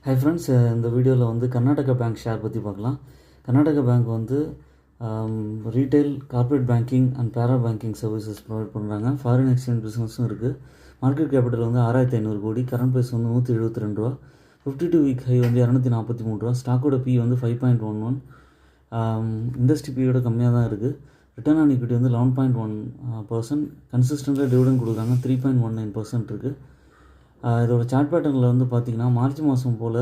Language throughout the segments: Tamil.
ஹை ஃப்ரெண்ட்ஸ், இந்த வீடியோவில் வந்து கர்நாடகா பேங்க் ஷேர் பற்றி பார்க்கலாம். கர்நாடகா பேங்க் வந்து ரீட்டைல், கார்ப்பரேட் பேங்கிங் அண்ட் பேரா பேங்கிங் சர்வீசஸ் ப்ரொவைட் பண்ணுறாங்க. ஃபாரின் எக்ஸ்சேஞ்ச் பிஸ்னஸும் இருக்குது. மார்க்கெட் கேபிட்டல் வந்து 6500 கோடி, கரண்ட் ப்ரைஸ் வந்து 172 ரூபா, 52 வீக் ஹை வந்து 243 ரூபா, ஸ்டாக்கோட பி வந்து 5.11, இண்டஸ்ட்ரி பியோட கம்மியாக தான் இருக்குது. ரிட்டர்ன் ஆன் ஈக்விட்டி வந்து 11.1%, கன்சிஸ்டண்ட்டாக டிவிடெண்ட் கொடுக்குறாங்க, 3.19% இருக்குது. இதோட சார்ட் பேட்டர்னில் வந்து பார்த்திங்கன்னா மார்ச் மாதம் போல்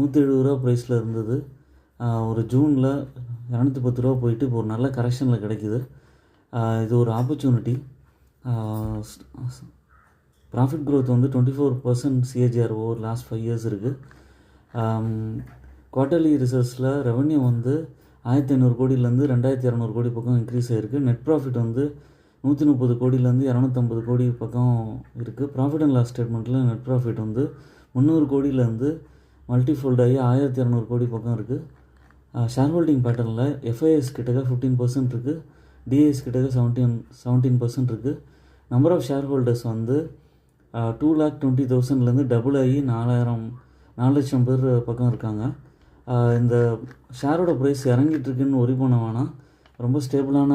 170 ரூபா ப்ரைஸில் இருந்தது. ஒரு ஜூனில் 210 ரூபா போயிட்டு இப்போ ஒரு நல்ல கரெக்ஷனில் கிடைக்கிது. இது ஒரு ஆப்பர்ச்சுனிட்டி. ப்ராஃபிட் க்ரோத் வந்து 24% CAGR ஓவர் லாஸ்ட் 5 இயர்ஸ் இருக்குது. குவார்ட்டர்லி ரிசல்ட்ஸில் ரெவன்யூ வந்து 1500 கோடியிலேருந்து 2200 கோடி பக்கம் இன்க்ரீஸ் ஆகிருக்கு. நெட் ப்ராஃபிட் வந்து 130 கோடியிலேருந்து 250 கோடி பக்கம் இருக்குது. ப்ராஃபிட் அண்ட் லாஸ் ஸ்டேட்மெண்ட்டில் நெட் ப்ராஃபிட் வந்து 300 கோடியிலேருந்து மல்டிஃபோல்ட் ஆகி 1200 கோடி பக்கம் இருக்குது. ஷேர் ஹோல்டிங் பேட்டர்னில் FIS கிட்டக்க 15% இருக்குது, DIS கிட்டக்க 17% இருக்குது. நம்பர் ஆஃப் ஷேர் ஹோல்டர்ஸ் வந்து 220,000லேருந்து டபுள் ஆகி 4 லட்சம் பேர் பக்கம் இருக்காங்க. இந்த ஷேரோட ப்ரைஸ் இறங்கிட்டு இருக்குன்னு ஒரி பண்ண வேணாம். ரொம்ப ஸ்டேபிளான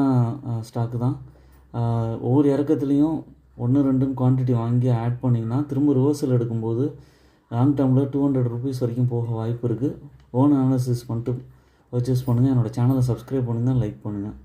ஸ்டாக்கு தான். ஒவ்வொரு இறக்கத்துலேயும் 1-2 குவான்டிட்டி வாங்கி ஆட் பண்ணிங்கன்னா திரும்ப ரிவர்சல் எடுக்கும்போது லாங் டேர்மில் 200 ருபீஸ் வரைக்கும் போக வாய்ப்பு இருக்குது. ஓன் அனாலிசிஸ் பண்ணிட்டு பர்ச்சேஸ் பண்ணுங்கள். என்னோடய சேனலை சப்ஸ்கிரைப் பண்ணுங்கள், லைக் பண்ணுங்கள்.